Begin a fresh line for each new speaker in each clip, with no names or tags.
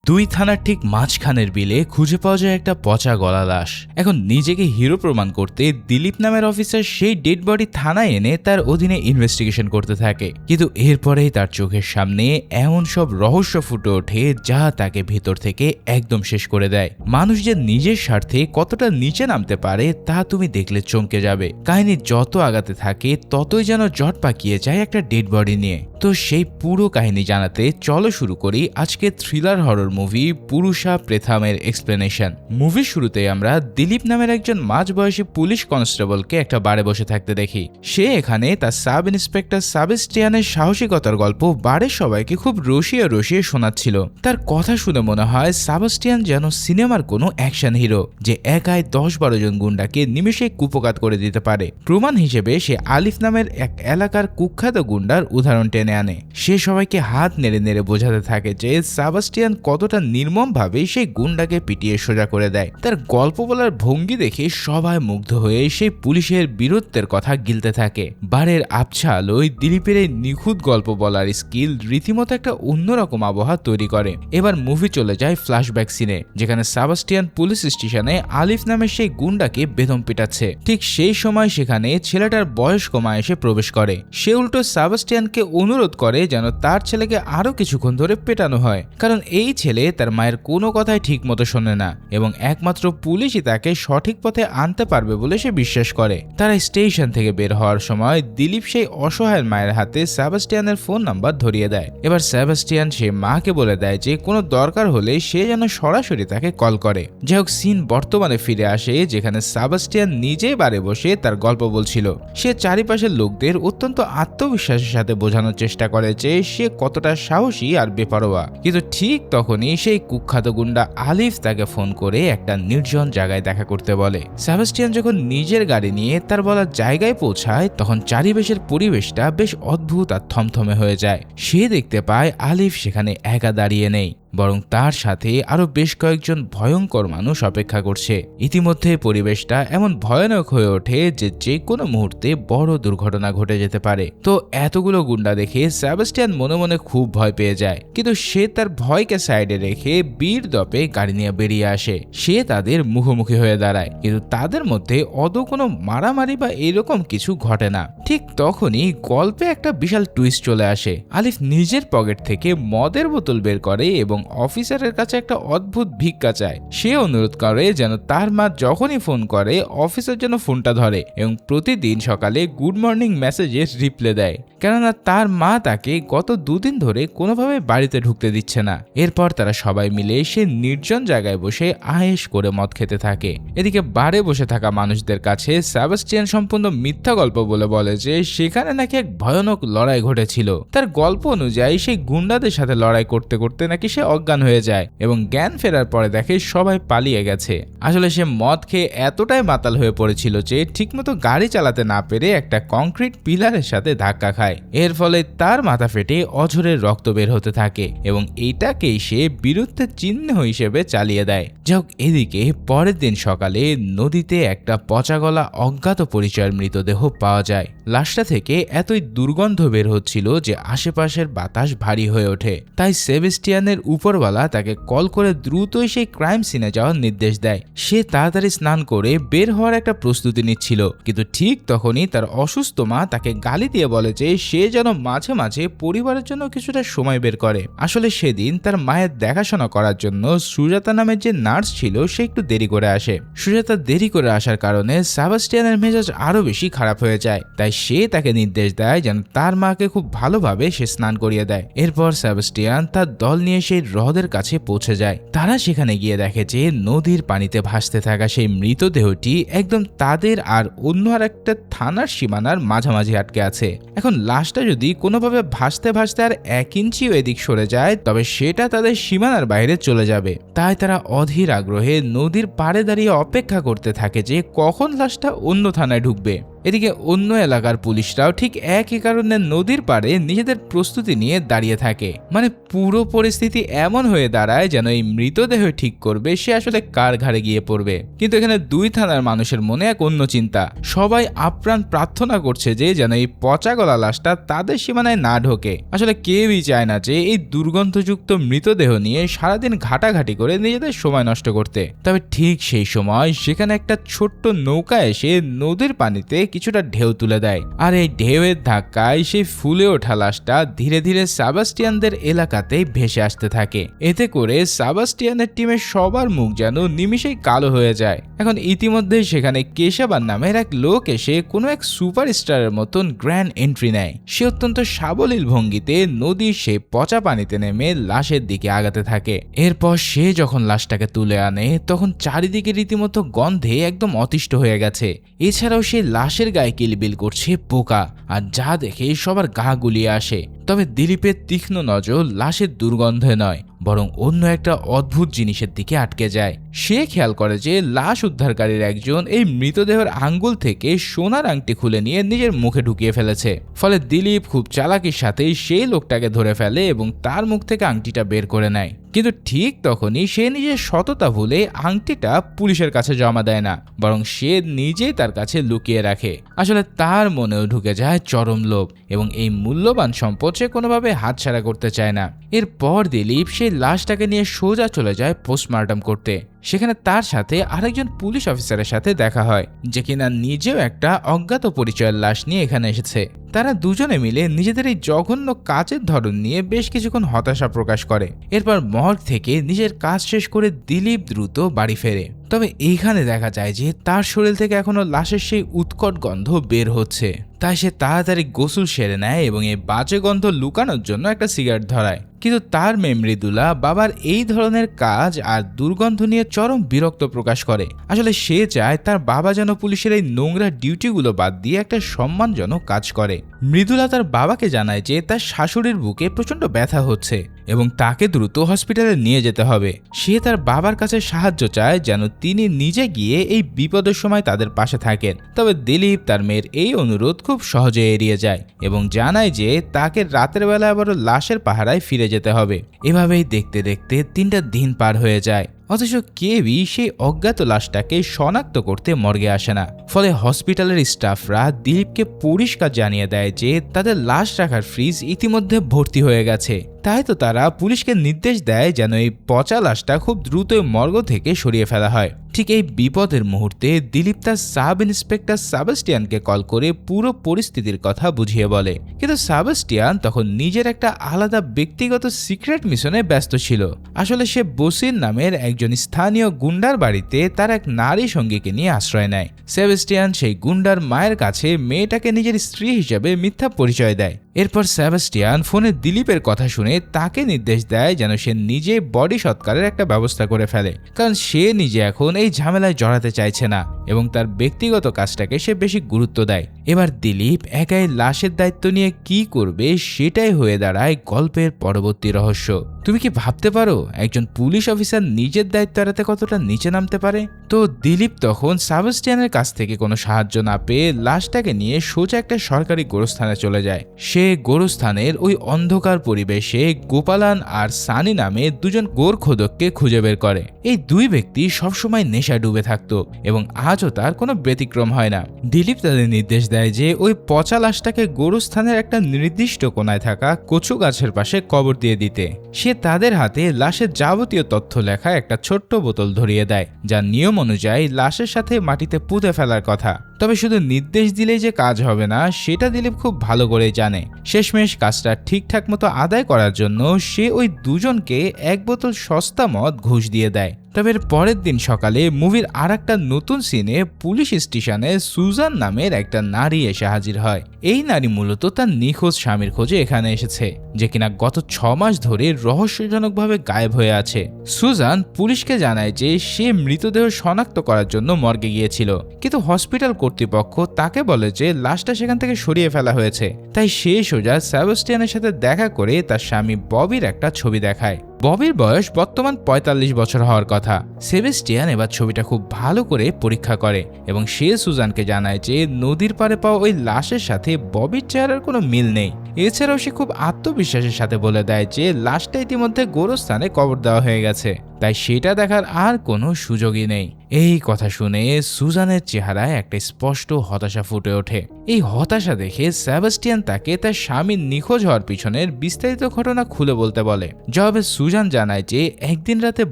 দুই থানার ঠিক মাঝখানের বিলে খুঁজে পাওয়া যায় একটা পচা গলা লাশ। এখন নিজেকে হিরো প্রমাণ করতে দিলীপ নামের অফিসার সেই ডেড বডি থানায় এনে তার অধীনে ইনভেস্টিগেশন করতে থাকে, কিন্তু এরপরেই তার চোখের সামনে এমন সব রহস্য ফুটে ওঠে যা তাকে ভেতর থেকে একদম শেষ করে দেয়। মানুষ যে নিজের স্বার্থে কতটা নিচে নামতে পারে তা তুমি দেখলে চমকে যাবে। কাহিনী যত আগাতে থাকে ততই যেন জট পাকিয়ে যায় একটা ডেড বডি নিয়ে। তো সেই পুরো কাহিনী জানাতে চলো শুরু করি আজকে thriller horror movie purusha প্রেথামের explanation. মুভির শুরুতেই আমরা দিলীপ নামের একজন মাঝবয়সী পুলিশ কনস্টেবলকে একটা বারে বসে থাকতে দেখি। সে এখানে তার সাব ইন্সপেক্টর সাবেস্টিয়ানের সাহসিকতার গল্প বাড়ির সবাইকে খুব রসিয়ে রসিয়ে শোনাচ্ছিল। তার কথা শুনে মনে হয় সাবেস্টিয়ান যেন সিনেমার কোনো অ্যাকশন হিরো, যে একাই 10-12 জন গুন্ডাকে নিমেষে কুপকাত করে দিতে পারে। প্রমাণ হিসেবে সে আলিফ নামের এক এলাকার কুখ্যাত গুন্ডার উদাহরণ টেনে আনে। সে সবাইকে হাত নেড়ে নেড়ে বোঝাতে থাকে যে সাবেস্টিয়ান কতটা নির্মমভাবে সেই গুন্ডাকে পিটিয়ে সোজা করে দেয়। তার গল্প বলার ভঙ্গি দেখে সবাই মুগ্ধ হয়ে সেই পুলিশের বীরত্বের কথা গিলতে থাকে। বারের আবছা আলোয় দিলীপের এই নিখুঁত গল্প বলার স্কিল রীতিমতো একটা অন্যরকম আবহাওয়া তৈরি করে। এবার মুভি চলে যায় ফ্ল্যাশব্যাক সিনে, যেখানে সাবেস্টিয়ান পুলিশ স্টেশনে আলিফ নামের সেই গুন্ডাকে বেদম পিটাচ্ছে। ঠিক সেই সময় সেখানে ছেলেটার বয়স কমা এসে প্রবেশ করে। সে উল্টো সাবেস্টিয়ানকে অনুরোধ করে যেন তার ছেলেকে আরো কিছুক্ষণ ধরে পেটানো হয়, কারণ এই ছেলে তার মায়ের কোনো কথাই ঠিক মতো শোনে না এবং একমাত্র পুলিশই তাকে সঠিক পথে আনতে পারবে বলে সে বিশ্বাস করে। তারা স্টেশন থেকে বের হওয়ার সময় দিলীপ সেই অসহায় মায়ের হাতে সেবাস্টিয়ানের ফোন নাম্বার ধরিয়ে দেয়। এবার সেবাস্টিয়ান সে মাকে বলে দেয় যে কোনো দরকার হলে সে যেন সরাসরি তাকে কল করে। যাই হোক, সিন বর্তমানে ফিরে আসে, যেখানে সেবাস্টিয়ান নিজেই বারে বসে তার গল্প বলছিল। সে চারিপাশের লোকদের অত্যন্ত আত্মবিশ্বাসের সাথে বোঝানোর চেষ্টা করে যে সে কতটা সাহসী আর বেপরোয়া। কিন্তু ঠিক তখনই সেই কুখ্যাত গুন্ডা আলিফ তাকে ফোন করে একটা নির্জন জায়গায় দেখা করতে বলে। সেবাস্টিয়ান যখন নিজের গাড়ি নিয়ে তার বলা জায়গায় পৌঁছায় তখন চারিপাশের পরিবেশটা বেশ অদ্ভুত আর থমথমে হয়ে যায়। সে দেখতে পায় আলিফ সেখানে একা দাঁড়িয়ে নেই, বরং তার সাথে আরো বেশ কয়েকজন ভয়ঙ্কর মানুষ অপেক্ষা করছে। ইতিমধ্যে পরিবেশটা এমন ভয়ানক হয়ে ওঠে যে যে কোনো মুহূর্তে বড় দুর্ঘটনা ঘটে যেতে পারে। তো এতগুলো গুন্ডা দেখে সেবাস্টিয়ান মনে মনে খুব ভয় পেয়ে যায়, কিন্তু সে তার ভয়কে সাইডে রেখে বীর দপে গাড়ি নিয়ে বেরিয়ে আসে। সে তাদের মুখোমুখি হয়ে দাঁড়ায়, কিন্তু তাদের মধ্যে অদৌ কোনো মারামারি বা এরকম কিছু ঘটে না। ঠিক তখনই গল্পে একটা বিশাল টুইস্ট চলে আসে। আলিফ নিজের পকেট থেকে মদের বোতল বের করে এবং অফিসারের কাছে একটা অদ্ভুত ভিক্ষা চায়। সে অনুরোধ করে যেন তার মা যখনই ফোন করে অফিসার যেন ফোনটা ধরে এবং প্রতিদিন সকালে গুড মর্নিং মেসেজের রিপ্লাই দেয়, কেননা তার মা তাকে গত 2 দিন ধরে কোনোভাবে বাড়িতে ঢুকতে দিচ্ছে না। এরপর তারা সবাই মিলে সে নির্জন জায়গায় বসে আয়েশ করে মদ খেতে থাকে। এদিকে বারে বসে থাকা মানুষদের কাছে সেবাস্টিয়ান সম্পূর্ণ মিথ্যা গল্প বলে যে সেখানে নাকি এক ভয়ানক লড়াই ঘটেছিল। তার গল্প অনুযায়ী সেই গুন্ডাদের সাথে লড়াই করতে করতে নাকি সে অজ্ঞান হয়ে যায় এবং জ্ঞান ফেরার পরে দেখে সবাই পালিয়ে গেছে। আসলে সে মদ খেয়ে এতটাই মাতাল হয়ে পড়েছিল যে ঠিকমতো গাড়ি চালাতে না পেরে একটা কংক্রিট পিলারের সাথে ধাক্কা খায়। এর ফলে তার মাথা ফেটে অঝরের রক্ত বের হতে থাকে এবং এইটাকেই সে বীরত্বের চিহ্ন হিসেবে চালিয়ে দেয়। যাক, এদিকে পরের দিন সকালে নদীতে একটা পচা গলা অজ্ঞাত পরিচয়ের মৃতদেহ পাওয়া যায়। লাশটা থেকে এতই দুর্গন্ধ বের হচ্ছিল যে আশেপাশের বাতাস ভারী হয়ে ওঠে। তাই সেবাস্টিয়ানের উপরওয়ালা তাকে কল করে দ্রুতই সেই ক্রাইম সিনে যাওয়ার নির্দেশ দেয়। সে তাড়াতাড়ি স্নান করে বের হওয়ার একটা প্রস্তুতি নিচ্ছিল, কিন্তু ঠিক তখনই তার অসুস্থ মা তাকে গালি দিয়ে বলে যে সে যেন মাঝে মাঝে পরিবারের জন্য কিছুটা সময় বের করে। আসলে সেদিন তার মায়ের দেখাশোনা করার জন্য সুজাতা নামের যে নার্স ছিল সে একটু দেরি করে আসে। সুজাতা দেরি করে আসার কারণে সেবাস্টিয়ানের মেজাজ আরো বেশি খারাপ হয়ে যায়। তাই সে তাকে নির্দেশ দেয় যেন তার মাকে খুব ভালোভাবে সে স্নান করিয়ে দেয়। এরপর সেবাস্টিয়ান তার দল নিয়ে সেই হ্রদের কাছে পৌঁছে যায়। তারা সেখানে গিয়ে দেখে যে নদীর পানিতে ভাসতে থাকা সেই মৃতদেহটি একদম তাদের আর অন্য আর একটা থানার সীমানার মাঝামাঝি আটকে আছে। এখন লাশটা যদি কোনোভাবে ভাসতে ভাসতে আর 1 ইঞ্চিও এদিক সরে যায় তবে সেটা তাদের সীমানার বাইরে চলে যাবে। তাই তারা অধীর আগ্রহে নদীর পাড়ে দাঁড়িয়ে অপেক্ষা করতে থাকে যে কখন লাশটা অন্য থানায় ঢুকবে। এদিকে অন্য এলাকার পুলিশরাও ঠিক একই কারণে নদীর পাড়ে নিজেদের প্রস্তুতি নিয়ে দাঁড়িয়ে থাকে। মানে পুরো পরিস্থিতি এমন হয়ে দাঁড়ায় যেন এই মৃতদেহ ঠিক করবে সে আসলে কার ঘাড়ে গিয়ে পড়বে। কিন্তু এখানে দুই থানার মানুষের মনে এক অন্য চিন্তা। সবাই আপ্রাণ প্রার্থনা করছে যে যেন এই পচা গলা লাশটা তাদের সীমানায় না ঢোকে। আসলে কেউই চায় না যে এই দুর্গন্ধযুক্ত মৃতদেহ নিয়ে সারাদিন ঘাটাঘাটি করে নিজেদের সময় নষ্ট করতে। তবে ঠিক সেই সময় সেখানে একটা ছোট্ট নৌকা এসে নদীর পানিতে কিছুটা ঢেউ তুলে দেয়। আর এই ঢেউয়ের ধাক্কায় সেই ফুলে ওঠা লাশটা ধীরে ধীরে সাবাস্টিয়ানদের এলাকাতেই ভেসে আসতে থাকে। এতে করে সাবাস্টিয়ানের টিমের সবার মুখ যেন নিমিষেই কালো হয়ে যায়। এখন ইতিমধ্যেই সেখানে কেশাবান নামের এক লোক এসে কোনো এক সুপারস্টারের মতন গ্র্যান্ড এন্ট্রি নেয়। সে অত্যন্ত সাবলীল ভঙ্গিতে নদীর সেই পচা পানিতে নেমে লাশের দিকে আগাতে থাকে। এরপর সে যখন লাশটাকে তুলে আনে তখন চারিদিকে রীতিমতো গন্ধে একদম অতিষ্ঠ হয়ে গেছে। এছাড়াও সে লাশের গায়ে কিলবিল করছে পোকা, আর যা দেখে সবার গা গুলিয়ে আসে। তবে দিলীপের তীক্ষ্ণ নজর লাশের দুর্গন্ধে নয়, বরং অন্য একটা অদ্ভুত জিনিসের দিকে আটকে যায়। সে খেয়াল করে যে লাশ উদ্ধারকারীর একজন এই মৃতদেহের আঙ্গুল থেকে সোনার আংটি খুলে নিয়ে নিজের মুখে ঢুকিয়ে ফেলেছে। ফলে দিলীপ খুব চালাকির সাথেই সেই লোকটাকে ধরে ফেলে এবং তার মুখ থেকে আংটিটা বের করে নেয়। কিন্তু ঠিক তখনই সে নিজের সততা ভুলে আংটিটা পুলিশের কাছে জমা দেয় না, বরং সে নিজেই তার কাছে লুকিয়ে রাখে। আসলে তার মনেও ঢুকে যায় চরম লোভ এবং এই মূল্যবান সম্পদ সে কোনোভাবে হাতছাড়া করতে চায় না। এরপর দিলীপ সেই লাশটাকে নিয়ে সোজা চলে যায় পোস্টমর্টম করতে। সেখানে তার সাথে আরেকজন পুলিশ অফিসারের সাথে দেখা হয়, যে কিনা নিজেও একটা অজ্ঞাত পরিচয়ের লাশ নিয়ে এখানে এসেছে। তারা দুজনে মিলে নিজেদের এই জঘন্য কাজের ধরন নিয়ে বেশ কিছুক্ষণ হতাশা প্রকাশ করে। এরপর মর্গ থেকে নিজের কাজ শেষ করে দিলীপ দ্রুত বাড়ি ফেরে। তবে এইখানে দেখা যায় যে তার শরীর থেকে এখনো লাশের সেই উৎকট গন্ধ বের হচ্ছে। তাই সে তাড়াতাড়ি গোসল সেরে নেয় এবং এই বাজে গন্ধ লুকানোর জন্য একটা সিগারেট ধরায়। কিন্তু তার মেয়ে মৃদুলা বাবার এই ধরনের কাজ আর দুর্গন্ধ নিয়ে চরম বিরক্ত প্রকাশ করে। আসলে সে চায় তার বাবা যেন পুলিশের এই নোংরা ডিউটিগুলো বাদ দিয়ে একটা সম্মানজনক কাজ করে। মৃদুলা তার বাবাকে জানায় যে তার শাশুড়ির বুকে প্রচন্ড ব্যথা হচ্ছে এবং তাকে দ্রুত হসপিটালে নিয়ে যেতে হবে। সে তার বাবার কাছে সাহায্য চায় যেন তিনি নিজে গিয়ে এই বিপদের সময় তাদের পাশে থাকেন। তবে দিলীপ তার মেয়ের এই অনুরোধ খুব সহজে এড়িয়ে যায় এবং জানায় যে তাকে রাতের বেলা আবারও লাশের পাহারায় ফিরে যেতে হবে। এভাবেই দেখতে দেখতে 3টা দিন পার হয়ে যায়, অথচ কেউই সেই অজ্ঞাত লাশটাকে শনাক্ত করতে মর্গে আসে না। ফলে হসপিটালের স্টাফরা দিলীপকে পরিষ্কার জানিয়ে দেয় যে তাদের লাশ রাখার ফ্রিজ ইতিমধ্যে ভর্তি হয়ে গেছে। তাই তো তারা পুলিশকে নির্দেশ দেয় যেন এই পচা লাশটা খুব দ্রুত মর্গ থেকে সরিয়ে ফেলা হয়। ঠিক এই বিপদের মুহূর্তে দিলীপ তার সাব ইন্সপেক্টর সাবাস্টিয়ানকে কল করে পুরো পরিস্থিতির কথা বুঝিয়ে বলে। কিন্তু সাবাস্টিয়ান তখন নিজের একটা আলাদা ব্যক্তিগত সিক্রেট মিশনে ব্যস্ত ছিল। আসলে সে বসির নামের একজন স্থানীয় গুন্ডার বাড়িতে তার এক নারী সঙ্গীকে নিয়ে আশ্রয় নেয়। সেবাস্টিয়ান সেই গুন্ডার মায়ের কাছে মেয়েটাকে নিজের স্ত্রী হিসেবে মিথ্যা পরিচয় দেয়। এরপর সেবাস্টিয়ান ফোনে দিলীপের কথা শুনে তাকে নির্দেশ দেয় যেন সে নিজে বডি সৎকারের একটা ব্যবস্থা করে ফেলে, কারণ সে নিজে এখন এই ঝামেলায় জড়াতে চাইছে না এবং তার ব্যক্তিগত কাজটাকে সে বেশি গুরুত্ব দেয়। এবার দিলীপ একাই লাশের দায়িত্ব নিয়ে কি করবে সেটাই হয়ে দাঁড়ায় গল্পের পরবর্তী রহস্য। তুমি কি ভাবতে পারো একজন পুলিশ অফিসার নিজের দায়িত্ব এড়াতে কতটা নিচে নামতে পারে? তো দিলীপ তখন সাবাস্টিয়ানের কাছ থেকে কোনো সাহায্য না পেয়ে লাশটাকে নিয়ে সোজা একটা সরকারি গোরস্থানে চলে যায়। সে গোরস্থানের ওই অন্ধকার পরিবেশে গোপালান আর সানি নামে দুজন গোরখোদককে খুঁজে বের করে। এই দুই ব্যক্তি সবসময় নেশায় ডুবে থাকতো এবং আজও তার কোনো ব্যতিক্রম হয় না। দিলীপ তাদের নির্দেশ দেয় যে ওই পচা লাশটাকে গোরস্থানের একটা নির্দিষ্ট কোণায় থাকা কচু গাছের পাশে কবর দিয়ে দিতে। সে তাদের হাতে লাশের যাবতীয় তথ্য লেখা একটা ছোট্ট বোতল ধরিয়ে দেয়, যা নিয়ম অনুযায়ী লাশের সাথে মাটিতে পুঁতে ফেলার কথা। তবে শুধু নির্দেশ দিলেই যে কাজ হবে না সেটা দিলীপ খুব ভালো করেই জানে। শেষমেশ কাজটা ঠিকঠাক মতো আদায় করার জন্য সে ওই দুজনকে এক বোতল সস্তা মদ ঘুষ দিয়ে দেয়। তবে এর পরের দিন সকালে মুভির আর একটা নতুন সিনে পুলিশ স্টেশনে সুজান নামের একটা নারী এসে হাজির হয়। এই নারী মূলত তার নিখোঁজ স্বামীর খোঁজে এখানে এসেছে, যে কিনা গত 6 মাস ধরে রহস্যজনকভাবে গায়েব হয়ে আছে। সুজান পুলিশকে জানায় যে সে মৃতদেহ শনাক্ত করার জন্য মর্গে গিয়েছিল, কিন্তু হসপিটাল কর্তৃপক্ষ তাকে বলে যে লাশটা সেখান থেকে সরিয়ে ফেলা হয়েছে। তাই সে সোজা সেবাস্টিয়ানের সাথে দেখা করে তার স্বামী ববির একটা ছবি দেখায়। ববির বয়স বর্তমান ৪৫ বছর হওয়ার কথা। সেবাস্টিয়ান এবার ছবিটা খুব ভালো করে পরীক্ষা করে এবং সে সুজানকে জানায় যে নদীর পাড়ে পাওয়া ওই লাশের সাথে ববির চেহারার কোনো মিল নেই। এছাড়াও সে খুব আত্মবিশ্বাসের সাথে বলে দেয় যে লাশটা ইতিমধ্যে গোরস্থানে কবর দেওয়া হয়ে গেছে, তাই সেটা দেখার আর কোনো সুযোগই নেই। এই কথা শুনে সুজানের চেহারায় একটা স্পষ্ট হতাশা ফুটে ওঠে। এই হতাশা দেখে সেবাস্টিয়ান তাকে তার স্বামীর নিখোঁজ হওয়ার পিছনের বিস্তারিত ঘটনা খুলে বলতে বলে। জবাবে সুজান জানায় যে একদিন রাতে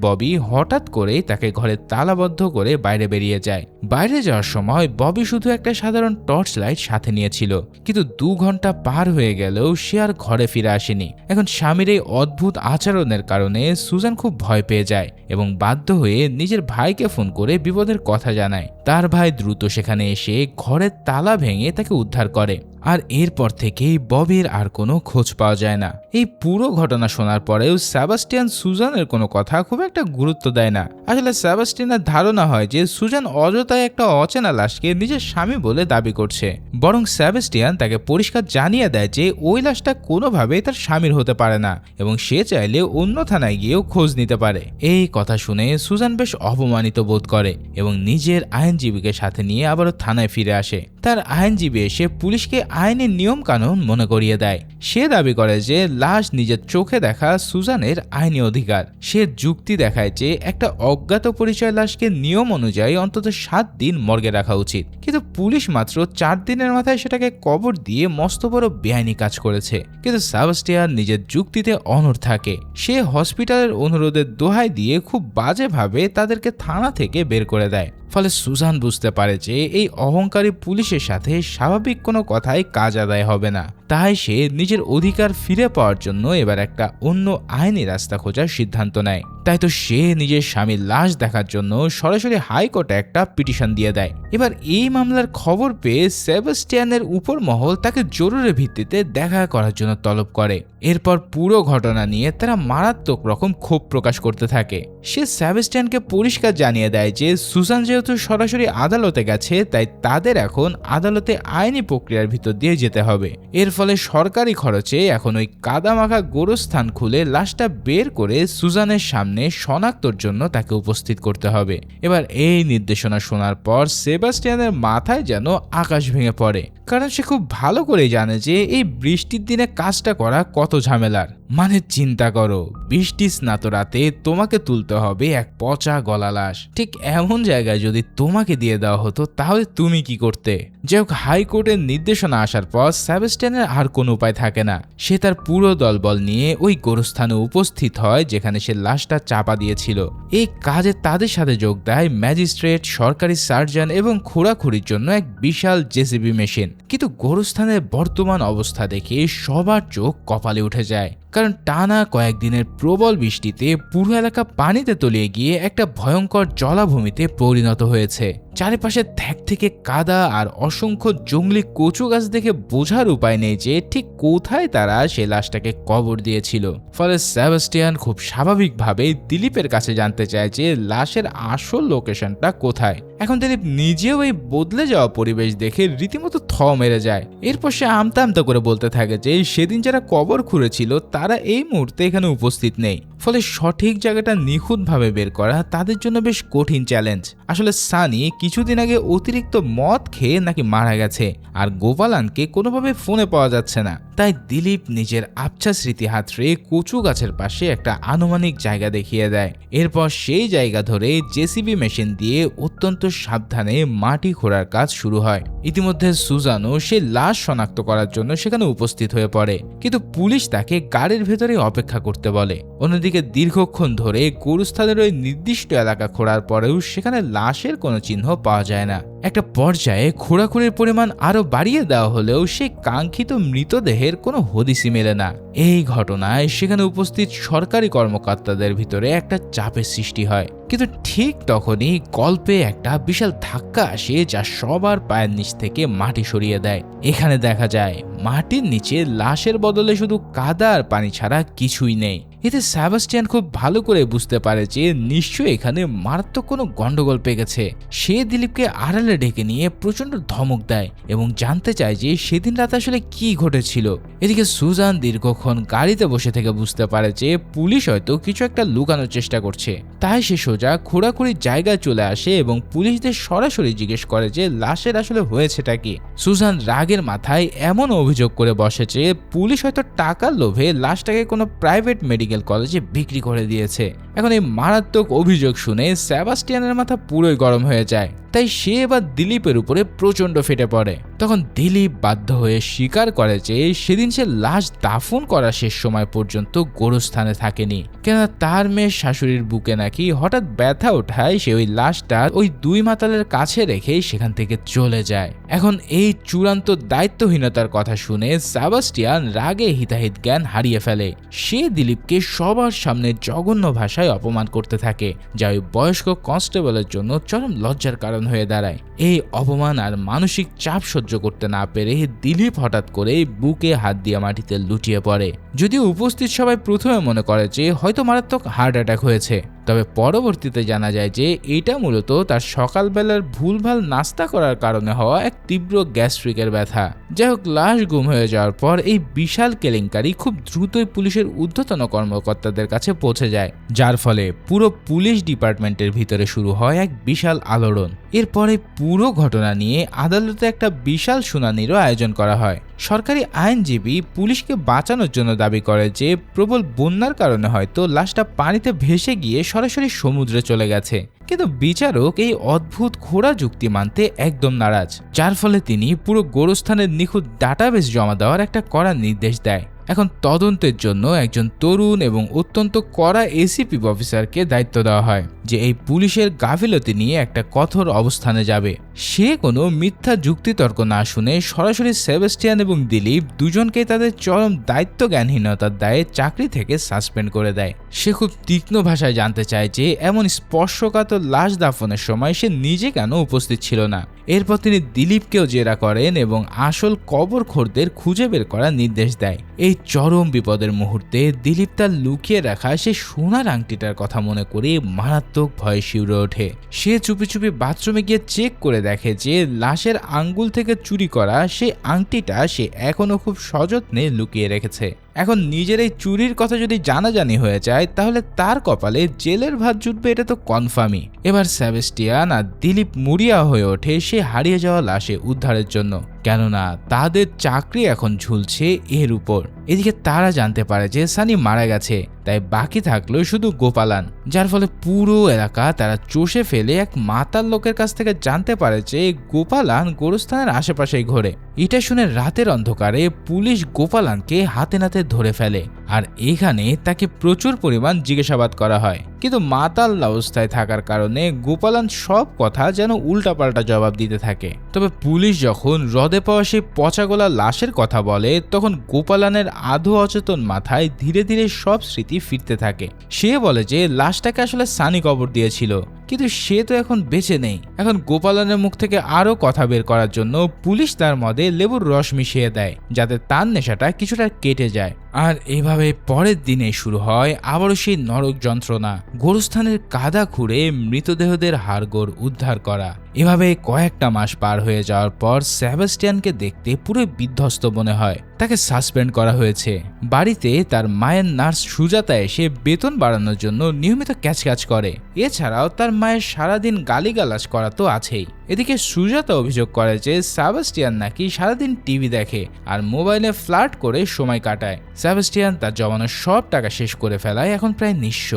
ববি হঠাৎ করেই তাকে ঘরে তালাবদ্ধ করে বাইরে বেরিয়ে যায়। বাইরে যাওয়ার সময় ববি শুধু একটা সাধারণ টর্চ লাইট সাথে নিয়েছিল, কিন্তু 2 ঘন্টা পার হয়ে গেলেও সে আর ঘরে ফিরে আসেনি। এখন স্বামীর এই অদ্ভুত আচরণের কারণে সুজান খুব ভয় পেয়ে যায় এবং বাধ্য হয়ে নিজের ভাইকে ফোন করে বিপদের কথা জানায়। তার ভাই দ্রুত সেখানে এসে ঘরের তালা ভেঙে তাকে উদ্ধার করে। আর এরপর থেকেই ববির আর কোনো খোঁজ পাওয়া যায় না। এই পুরো ঘটনা শোনার পরেও সেবাস্টিয়ান সুজানের কোনো কথা খুব একটা গুরুত্ব দেয় না। আসলে সেবাস্টিয়ানের ধারণা হয় যে সুজান অযথায় একটা অচেনা লাশকে নিজের স্বামী বলে দাবি করছে। বরং সেবাস্টিয়ান তাকে পরিষ্কার জানিয়ে দেয় যে ওই লাশটা কোনোভাবেই তার স্বামীর হতে পারে না এবং সে চাইলে অন্য থানায় গিয়েও খোঁজ নিতে পারে। এই কথা শুনে সুজান বেশ অপমানিত বোধ করে এবং নিজের আইনজীবীকে সাথে নিয়ে আবারও থানায় ফিরে আসে। তার আইনজীবী এসে পুলিশকে আইনের নিয়ম কানুন মনে করিয়ে দেয়। সে দাবি করে যে লাশ নিজের চোখে দেখা সুজানের আইনি অধিকার। সে যুক্তি দেখায় যে একটা অজ্ঞাত পরিচয় লাশকে নিয়ম অনুযায়ী অন্তত 7 দিন মর্গে রাখা উচিত, কিন্তু পুলিশ মাত্র 4 দিনের মাথায় সেটাকে কবর দিয়ে মস্ত বড় বেআইনি কাজ করেছে। কিন্তু সেবাস্টিয়ান নিজের যুক্তিতে অনড় থাকে। সে হসপিটালের অনুরোধের দোহাই দিয়ে খুব বাজেভাবে তাদেরকে থানা থেকে বের করে দেয়। ফলে সুজান বুঝতে পারে যে এই অহংকারী পুলিশের সাথে স্বাভাবিক কোনো কথাই কাজ আদায় হবে না। তাই সে নিজের অধিকার ফিরে পাওয়ার জন্য এবার একটা অন্য আইনি রাস্তা খোঁজার সিদ্ধান্ত নেয়। তাই তো সে নিজের স্বামীর লাশ দেখার জন্য সরাসরি হাইকোর্টে একটা পিটিশন দিয়ে দেয়। এবার এই মামলার খবর পেয়ে সেবাস্টিয়ানের উপর মহল তাকে জরুরি ভিত্তিতে দেখা করার জন্য তলব করে। এরপর পুরো ঘটনা নিয়ে তারা মারাত্মক রকম ক্ষোভ প্রকাশ করতে থাকে। সে সেবাস্টিয়ানকে পরিষ্কার জানিয়ে দেয় যে সুজান যেহেতু সরাসরি আদালতে গেছে, তাই তাদের এখন আদালতে আইনি প্রক্রিয়ার ভিতর দিয়ে যেতে হবে। এর ফলে সরকারি খরচে এখন ওই কাদামাখা গোরস্থান খুলে লাশটা বের করে সুজানের সামনে শনাক্তর জন্য তাকে উপস্থিত করতে হবে। এবার এই নির্দেশনা শোনার পর সেবাস্টিয়ানের মাথায় যেন আকাশ ভেঙে পড়ে, কারণ সে খুব ভালো করেই জানে যে এই বৃষ্টির দিনে কাজটা করা কত ঝামেলার। মানে চিন্তা করো, বৃষ্টি স্নাত রাতে তোমাকে তুলতে হবে এক পচা গলা লাশ। ঠিক এমন জায়গায় যদি তোমাকে দিয়ে দেওয়া হতো তাহলে তুমি কি করতে? যাই হোক, হাইকোর্টের নির্দেশনা আসার পর সেবাস্টিয়ানের আর কোনো উপায় থাকে না। সে তার পুরো দলবল নিয়ে ওই গোরস্থানে উপস্থিত হয় যেখানে সে লাশটা চাপা দিয়েছিল। এই কাজে তাদের সাথে যোগ দেয় ম্যাজিস্ট্রেট, সরকারি সার্জন এবং খোঁড়াখুড়ির জন্য এক বিশাল জেসিবি মেশিন। কিন্তু গোরস্থানের বর্তমান অবস্থা দেখে সবার চোখ কপালে উঠে যায়, কারণ টানা কয়েকদিনের প্রবল বৃষ্টিতে পুরো এলাকা পানিতে তলিয়ে গিয়ে একটা ভয়ঙ্কর জলাভূমিতে পরিণত হয়েছে। চারিপাশে থ্যাক থেকে কাদা আর অসংখ্য জংলি কচু গাছ দেখে বোঝার উপায় নেই যে ঠিক কোথায় তারা সে লাশটাকে কবর দিয়েছিল। ফলে সেবাস্টিয়ান খুব স্বাভাবিকভাবে দিলীপের কাছে জানতে চায় যে লাশের আসল লোকেশনটা কোথায়। এখন দিলীপ নিজেও এই বদলে যাওয়া পরিবেশ দেখে রীতিমতো থ মেরে যায়। এরপর সে আমতা আমতা করে বলতে থাকে যে সেদিন যারা কবর খুঁড়েছিল তারা এই মুহূর্তে এখানে উপস্থিত নেই। ফলে সঠিক জায়গাটা নিখুঁতভাবে বের করা তাদের জন্য বেশ কঠিন চ্যালেঞ্জ। আসলে সানি কিছুদিন আগে অতিরিক্ত মদ খেয়ে নাকি মারা গেছে, আর গোপালানকে কোনোভাবে ফোনে পাওয়া যাচ্ছে না। তাই দিলীপ নিজের আবছা স্মৃতি হাতড়ে কচু গাছের পাশে একটা আনুমানিক জায়গা দেখিয়ে দেয়। এরপর সেই জায়গা ধরে জেসিবি মেশিন দিয়ে অত্যন্ত সাবধানে মাটি খোঁড়ার কাজ শুরু হয়। ইতিমধ্যে সুজানও সে লাশ শনাক্ত করার জন্য সেখানে উপস্থিত হয়ে পড়ে, কিন্তু পুলিশ তাকে গাড়ির ভেতরে অপেক্ষা করতে বলে। অন্যদিকে দীর্ঘক্ষণ ধরে গোরস্থানের ওই নির্দিষ্ট এলাকা খোঁড়ার পরেও সেখানে লাশের কোনো চিহ্ন পাওয়া যায় না। একটা পর্যায়ে খোঁড়াখুড়ির পরিমাণ আরো বাড়িয়ে দেওয়া হলেও সেই কাঙ্ক্ষিত মৃতদেহের কোনো হদিসই মেলে না। এই ঘটনায় সেখানে উপস্থিত সরকারি কর্মকর্তাদের ভিতরে একটা চাপের সৃষ্টি হয়। কিন্তু ঠিক তখনই গল্পে একটা বিশাল ধাক্কা আসে যা সবার পায়ের নিচ থেকে মাটি সরিয়ে দেয়। এখানে দেখা যায় মাটির নিচে লাশের বদলে শুধু কাদা আর পানি ছাড়া কিছুই নেই। এতে সেবাস্টিয়ান খুব ভালো করে বুঝতে পারে যে নিশ্চয়ই এখানে মারাত্মক কোনো গন্ডগোল পেয়ে গেছে। সে দিলীপকে আড়ালে ডেকে নিয়ে প্রচন্ড ধমক দেয় এবং জানতে চায় যে সেদিন রাতে আসলে কি ঘটেছিল। এদিকে সুজান দীর্ঘক্ষণ গাড়িতে বসে থেকে বুঝতে পারে যে পুলিশ হয়তো কিছু একটা লুকানোর চেষ্টা করছে, তাই সে সোজা খোঁড়াখুড়ির জায়গায় চলে আসে এবং পুলিশদের সরাসরি জিজ্ঞেস করে যে লাশের আসলে হয়েছেটা কি। সুজান রাগের মাথায় এমন অভিযোগ করে বসে যে পুলিশ হয়তো টাকার লোভে লাশটাকে কোনো প্রাইভেট মেডিকেল কলেজে বিক্রি করে দিয়েছে। এখন এই মারাত্মক অভিযোগ শুনে সেবাস্টিয়ানের মাথা পুরোই গরম হয়ে যায়, তাই সে এবার দিলীপের উপরে প্রচন্ড ফেটে পড়ে। তখন দিলীপ বাধ্য হয়ে স্বীকার করে যে সেদিন সে লাশ দাফন করার শেষ সময় পর্যন্ত গোরস্থানে থাকেনি, কেননা তার মেয়ের শাশুড়ির বুকে নাকি হঠাৎ ব্যথা ওঠায় সে ওই লাশটা ওই দুই মাতালের কাছে রেখে সেখান থেকে চলে যায়। এখন এই চূড়ান্ত দায়িত্বহীনতার কথা শুনে সেবাস্টিয়ান রাগে হিতাহিত জ্ঞান হারিয়ে ফেলে। সে দিলীপকে সবার সামনে জঘন্য ভাষায় অপমান করতে থাকে, যা ওই বয়স্ক কনস্টেবলের জন্য চরম লজ্জার কারণ হয়ে দাঁড়ায়। এই অপমান আর মানসিক চাপ সহ্য করতে না পেরে দিলীপ হঠাৎ করে বুকে হাত দিয়ে মাটিতে লুটিয়ে পড়ে। যদিও উপস্থিত সবাই প্রথমে মনে করে যে হয়তো মারাত্মক হার্ট অ্যাটাক হয়েছে, তবে পরবর্তীতে জানা যায় যে এটা মূলত তার সকালবেলার ভুলভাল নাস্তা করার কারণে হওয়া এক তীব্র গ্যাস্ট্রিকের ব্যথা। যাই হোক, লাশ গুম হয়ে যাওয়ার পর এই বিশাল কেলেঙ্কারি খুব দ্রুতই পুলিশের ঊর্ধ্বতন কর্মকর্তাদের কাছে পৌঁছে যায়, যার ফলে পুরো পুলিশ ডিপার্টমেন্টের ভিতরে শুরু হয় এক বিশাল আলোড়ন। এরপরে পুরো ঘটনা নিয়ে আদালতে একটা বিশাল শুনানিরও আয়োজন করা হয়। সরকারি আইনজীবী পুলিশকে বাঁচানোর জন্য দাবি করে যে প্রবল বন্যার কারণে হয়তো লাশটা পানিতে ভেসে গিয়ে সরাসরি সমুদ্রে চলে গেছে, কিন্তু বিচারক এই অদ্ভুত খোঁড়া যুক্তি মানতে একদম নারাজ, যার ফলে তিনি পুরো গোরস্থানের নিখুঁত ডাটাবেস জমা দেওয়ার একটা কড়া নির্দেশ দেয়। এখন তদন্তের জন্য একজন তরুণ এবং অত্যন্ত কড়া এসিপি অফিসারকে দায়িত্ব দেওয়া হয়, যে এই পুলিশের গাফিলতি নিয়ে একটা কঠোর অবস্থানে যাবে। সে কোনো মিথ্যা যুক্তিতর্ক না শুনে সরাসরি সেবাস্টিয়ান এবং দিলীপ দুজনকেই তাদের চরম দায়িত্ব জ্ঞানহীনতার দায়ে চাকরি থেকে সাসপেন্ড করে দেয়। সে খুব তীক্ষ্ণ ভাষায় জানতে চায় যে এমন স্পর্শকাতর লাশ দাফনের সময় সে নিজে কেন উপস্থিত ছিল না। এরপর তিনি দিলীপকেও জেরা করেন এবং আসল কবরখোরদের খুঁজে বের করার নির্দেশ দেয়। এই চরম বিপদের মুহূর্তে দিলীপ তার লুকিয়ে রাখা সে সোনার আংটিটার কথা মনে করে মারাত্মক ভয়ে শিউরে ওঠে। সে চুপি চুপি বাথরুমে গিয়ে চেক করে দেখে যে লাশের আঙ্গুল থেকে চুরি করা সেই আংটিটা সে এখনো খুব সযত্নে লুকিয়ে রেখেছে। এখন নিজের এই চুরির কথা যদি জানাজানি হয়ে যায় তাহলে তার কপালে জেলের ভাত জুটবে, এটা তো কনফার্মই। এবার সেবাস্টিয়ান আর দিলীপ মরিয়া হয়ে ওঠে সে হারিয়ে যাওয়া লাশে উদ্ধারের জন্য, কেননা তাদের চাকরি এখন ঝুলছে এর উপর। এদিকে তারা জানতে পারে যে সানি মারা গেছে, তাই বাকি থাকলো শুধু গোপালান, যার ফলে পুরো এলাকা তারা চষে ফেলে এক মাতাল লোকের কাছ থেকে জানতে পারে যে গোপালান গোরস্থানের আশেপাশেই ঘোরে। এটা শুনে রাতের অন্ধকারে পুলিশ গোপালানকে হাতে নাতে ধরে ফেলে, আর এখানে তাকে প্রচুর পরিমাণ জিজ্ঞাসাবাদ করা হয়, কিন্তু মাতাল অবস্থায় থাকার কারণে গোপালান সব কথা যেন উল্টাপাল্টা জবাব দিতে থাকে। তবে পুলিশ যখন হ্রদে পাওয়া সেই পচাগোলা লাশের কথা বলে তখন গোপালানের আধো অচেতন মাথায় ধীরে ধীরে সব স্মৃতি ফিরতে থাকে। সে বলে যে লাশটাকে আসলে সানি কবর দিয়েছিল, কিন্তু সে তো এখন বেঁচে নেই। এখন গোপালনের মুখ থেকে আরো কথা বের করার জন্য পুলিশ তার মধ্যে লেবুর রস মিশিয়ে দেয়, যাতে তার নেশাটা কিছুটা কেটে যায়। আর এভাবে পরের দিনে শুরু হয় আবারও সেই নরক যন্ত্রণা, গোরস্থানের কাদা খুঁড়ে মৃতদেহদের হাড়গোড় উদ্ধার করা। এভাবে কয়েকটা মাস পার হয়ে যাওয়ার পর সেবাস্টিয়ানকে দেখতে পুরো বিধ্বস্ত মনে হয়। তাকে সাসপেন্ড করা হয়েছে। বাড়িতে তার মায়ের নার্স সুজাতা এসে বেতন বাড়ানোর জন্য নিয়মিত ক্যাচক্যাচ করে। এছাড়াও তার মায়ের সারাদিন গালিগালাজ করা তো আছেই। এদিকে সুজাতা অভিযোগ করে যে সেবাস্টিয়ান নাকি সারাদিন টিভি দেখে আর মোবাইলে ফ্লার্ট করে সময় কাটায়। সেবাস্টিয়ান তার জমানো সব টাকা শেষ করে ফেলায় এখন প্রায় নিঃস্ব।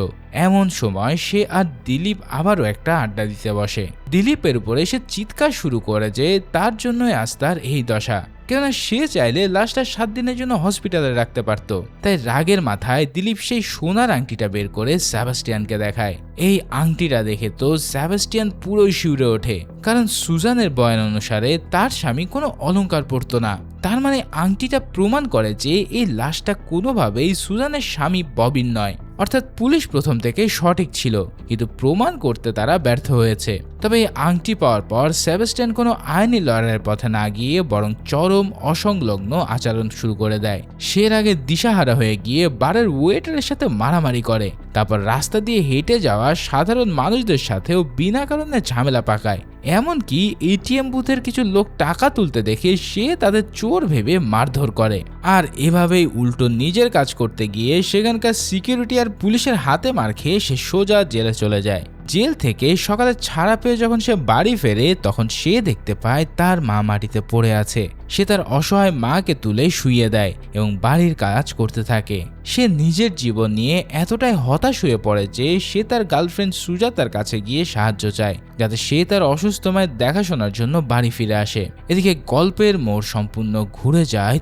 এমন সময় সে আর দিলীপ আবারও একটা আড্ডা দিতে বসে। দিলীপের উপরে সে চিৎকার শুরু করে যে তার জন্যই আজ তার এই দশা, কেননা সে চাইলে লাশটা 7 দিনের জন্য হসপিটালে রাখতে পারত। তাই রাগের মাথায় দিলীপ সেই সোনার আংটিটা বের করে সেবাস্টিয়ানকে দেখায়। এই আংটিটা দেখে তো সেবাস্টিয়ান পুরোই শিউরে ওঠে, কারণ সুজানের বয়ান অনুসারে তার স্বামী কোনো অলংকার পরতো না। তার মানে আংটিটা প্রমাণ করে যে এই লাশটা কোনোভাবেই সুজানের স্বামী ববির নয়। অর্থাৎ পুলিশ প্রথম থেকে সঠিক ছিল, কিন্তু প্রমাণ করতে তারা ব্যর্থ হয়েছে। তবে এই আংটি পাওয়ার পর সেবাস্টিয়ান কোনো আইনি লড়াইয়ের পথে না গিয়ে বরং চরম অসংলগ্ন আচরণ শুরু করে দেয়। সে এর আগে দিশাহারা হয়ে গিয়ে বারের ওয়েটারের সাথে মারামারি করে, তারপর রাস্তা দিয়ে হেঁটে যাওয়া সাধারণ মানুষদের সাথেও বিনা কারণে ঝামেলা পাকায়। এমনকি এটিএম বুথের কিছু লোক টাকা তুলতে দেখে সে তাদের চোর ভেবে মারধর করে। আর এভাবেই উল্টো নিজের কাজ করতে গিয়ে সেখানকার সিকিউরিটি আর পুলিশের হাতে মার খেয়ে সে সোজা জেলে চলে যায়। জেল থেকে সকালে ছাড়া পেয়ে যখন সে বাড়ি ফেরে তখন সে দেখতে পায় তার মা মাটিতে পড়ে আছে। সে তার অসহায় মাকে তুলে শুইয়ে দেয় এবং বাড়ির কাজ করতে থাকে। সে নিজের জীবন নিয়ে এতটাই হতাশ হয়ে পড়ে যে সে তার গার্লফ্রেন্ড সুজাতার কাছে গিয়ে সাহায্য চায়, যাতে সে তার অসুস্থ মায়ের দেখাশোনার জন্য বাড়ি ফিরে আসে। এদিকে গল্পের মোড় সম্পূর্ণ ঘুরে যায়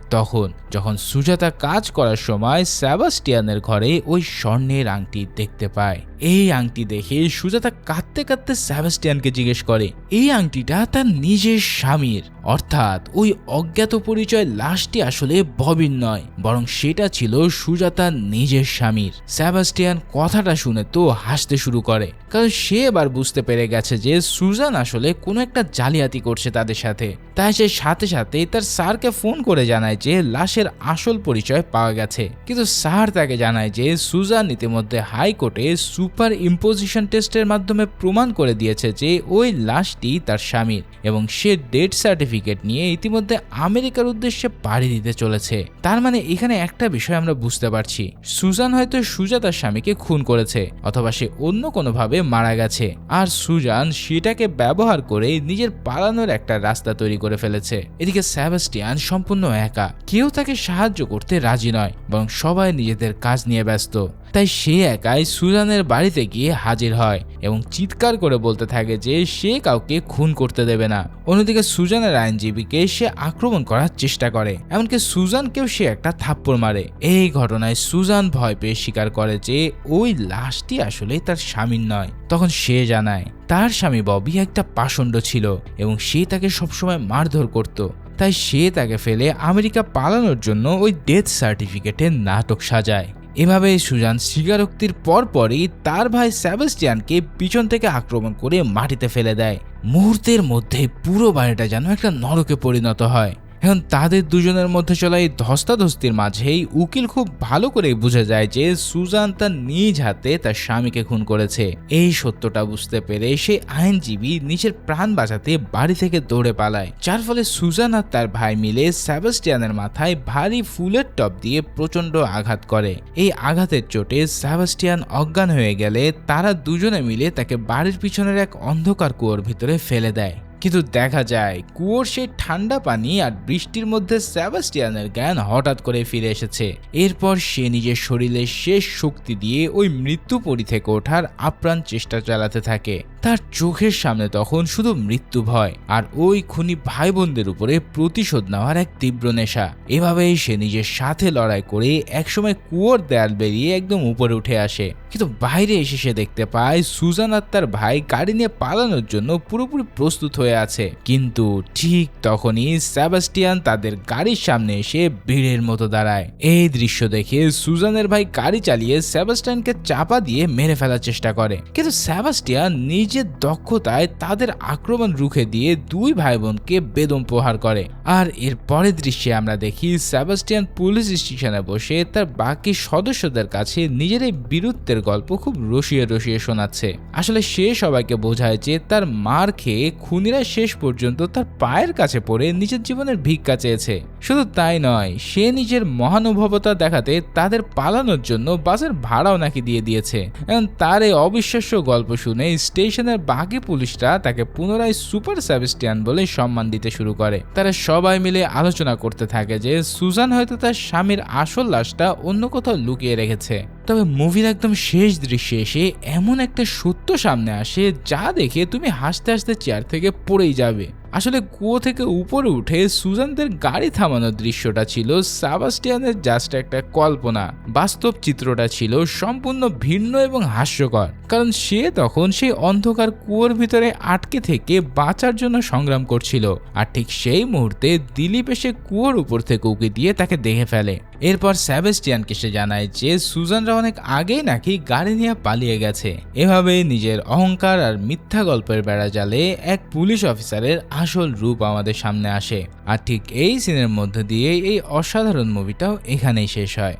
যখন সুজাতা কাজ করার সময় সেবাস্টিয়ানের ঘরে ওই স্বর্ণের আংটি দেখতে পায়। এই আংটি দেখে সুজাতা কাঁদতে কাঁদতে সেবাস্টিয়ানকে জিজ্ঞেস করে এই আংটিটা তার নিজের স্বামীর, অর্থাৎ ওই অজ্ঞাত পরিচয় লাশটি আসলে ববির নয়, বরং সেটা ছিল সুজাতার নিজের স্বামীর। সেবাস্টিয়ান কথাটা শুনে তো হাসতে শুরু করে, কারণ সে এবার বুঝতে পেরে গেছে যে সুজান আসলে কোনো একটা জালিয়াতি করছে তাদের সাথে। তাই সে সাথে সাথে তার স্যারকে ফোন করে জানায় যে লাশের আসল পরিচয় পাওয়া গেছে, কিন্তু স্যার তাকে জানায় যে সুজান ইতিমধ্যে হাইকোর্টে সুপার ইম্পোজিশন টেস্টের মাধ্যমে প্রমাণ করে দিয়েছে যে ওই লাশটি তার স্বামীর এবং সে ডেথ সার্টিফিকেট নিয়ে ইতিমধ্যে আমেরিকার উদ্দেশ্যে পাড়ি দিতে চলেছে। তার মানে এখানে একটা বিষয় আমরা বুঝতে পারছি, সুজান হয়তো সুজাতার স্বামীকে খুন করেছে অথবা সে অন্য কোনোভাবে মারা গেছে, আর সুজান সেটাকে ব্যবহার করে নিজের পালানোর একটা রাস্তা তৈরি করে ফেলেছে। এদিকে সেবাস্টিয়ান সম্পূর্ণ একা, কেউ তাকে সাহায্য করতে রাজি নয়, বরং সবাই নিজেদের কাজ নিয়ে ব্যস্ত। তাই সে একাই সুজানের বাড়িতে গিয়ে হাজির হয় এবং চিৎকার করে বলতে থাকে যে সে কাউকে খুন করতে দেবে না। অন্যদিকে সুজানের আইনজীবীকে সে আক্রমণ করার চেষ্টা করে, এমনকি সুজানকেও সে একটা থাপ্পড় মারে। এই ঘটনায় সুজান ভয় পেয়ে স্বীকার করে যে ওই লাশটি আসলে তার স্বামীর নয়। তখন সে জানায় তার স্বামী ববি একটা পাষণ্ড ছিল এবং সে তাকে সবসময় মারধর করত, তাই সে তাকে ফেলে আমেরিকা পালানোর জন্য ওই ডেথ সার্টিফিকেটের নাটক সাজায়। এভাবে সুজান স্বীকারোক্তির পরপরই তার ভাই সেবাস্টিয়ানকে পিছন থেকে আক্রমণ করে মাটিতে ফেলে দেয়। মুহূর্তের মধ্যে পুরো বাড়িটা যেন একটা নরকে পরিণত হয়। এখন তাদের দুজনের মধ্যে চলা এই ধস্তাধস্তির মাঝেই উকিল খুব ভালো করে বুঝে যায় যে সুজান তার নিজ হাতে তার স্বামীকে খুন করেছে। এই সত্যটা বুঝতে পেরে সে আইনজীবী নিজের প্রাণ বাঁচাতে বাড়ি থেকে দৌড়ে পালায়, যার ফলে সুজান আর তার ভাই মিলে সেবাস্টিয়ানের মাথায় ভারী ফুলের টপ দিয়ে প্রচন্ড আঘাত করে। এই আঘাতের চোটে সেবাস্টিয়ান অজ্ঞান হয়ে গেলে তারা দুজনে মিলে তাকে বাড়ির পিছনের এক অন্ধকার কুয়োর ভিতরে ফেলে দেয়। কিন্তু দেখা যায় কুয়োর সেই ঠান্ডা পানি আর বৃষ্টির মধ্যে সেবাস্টিয়ানের জ্ঞান হঠাৎ করে ফিরে এসেছে। এরপর সে নিজের শরীরের শেষ শক্তি দিয়ে ওই মৃত্যুপরী থেকে ওঠার আপ্রাণ চেষ্টা চালাতে থাকে। তার চোখের সামনে তখন শুধু মৃত্যু ভয় আর ওই খুনি ভাই বোনদের উপরে প্রতিশোধ নেওয়ার এক তীব্র নেশা। এভাবেই সে নিজের সাথে লড়াই করে একসময় কুয়োর দেয়াল বেরিয়ে একদম উপরে উঠে আসে, কিন্তু বাইরে এসে সে দেখতে পায় সুজান আর তার ভাই গাড়ি নিয়ে পালানোর জন্য পুরোপুরি প্রস্তুত হয়ে আছে। কিন্তু ঠিক তখনই সেবাস্টিয়ান তাদের গাড়ির সামনে এসে ভিড়ের মতো দাঁড়ায়। এই দৃশ্য দেখে সুজানের ভাই গাড়ি চালিয়ে সেবাস্টিয়ানকে চাপা দিয়ে মেরে ফেলার চেষ্টা করে, কিন্তু সেবাস্টিয়ান নিজের দক্ষতায় তাদের আক্রমণ রুখে দিয়ে দুই ভাই বোনকে বেদম প্রহার করে। আর এর পরের দৃশ্যে আমরা দেখি সেবাস্টিয়ান পুলিশ স্টেশনে বসে তার বাকি সদস্যদের কাছে নিজের এই বীরত্বের গল্প খুব রসিয়ে রসিয়ে শোনাচ্ছে। আসলে সে সবাইকে বোঝায় যে তার মার খেয়ে খুনিরা শেষ পর্যন্ত তার পায়ের কাছে পড়ে নিজের জীবনের ভিক্ষা চেয়েছে। শুধু তাই নয়, সে নিজের মহানুভবতা দেখাতে তাদের পালানোর জন্য বাসের ভাড়াও নাকি দিয়ে দিয়েছে। এবং তার এই অবিশ্বাস্য গল্প শুনে স্টেশনের বাকি পুলিশরা তাকে পুনরায় সুপার সেবাস্টিয়ান বলে সম্মান দিতে শুরু করে। তারা সবাই মিলে আলোচনা করতে থাকে যে সুজান হয়তো তার স্বামীর আসল লাশটা অন্য কোথাও লুকিয়ে রেখেছে। তবে মুভির একদম শেষ দৃশ্যে এসে এমন একটা সত্য সামনে আসে যা দেখে তুমি হাসতে হাসতে চেয়ার থেকে পড়েই যাবে। আসলে কুয়ো থেকে উপরে উঠে সুজানদের গাড়ি থামানোর দৃশ্যটা ছিল সেবাস্টিয়ানের জাস্ট একটা কল্পনা। বাস্তব চিত্রটা ছিল সম্পূর্ণ ভিন্ন এবং হাস্যকর, কারণ সে তখন সেই অন্ধকার কুয়োর ভিতরে আটকে থেকে বাঁচার জন্য সংগ্রাম করছিল। আর ঠিক সেই মুহূর্তে দিলীপ এসে কুয়োর উপর থেকে উঁকি দিয়ে তাকে দেখে ফেলে। এরপর সেবাস্টিয়ানকে সে জানায় যে সুজানরা অনেক আগেই নাকি গাড়ি নিয়ে পালিয়ে গেছে। এভাবে নিজের অহংকার আর মিথ্যা গল্পের বেড়া জালে এক পুলিশ অফিসারের আসল রূপ আমাদের সামনে আসে। আর ঠিক এই সিনের মধ্যে দিয়ে এই অসাধারণ মুভিটাও এখানেই শেষ হয়।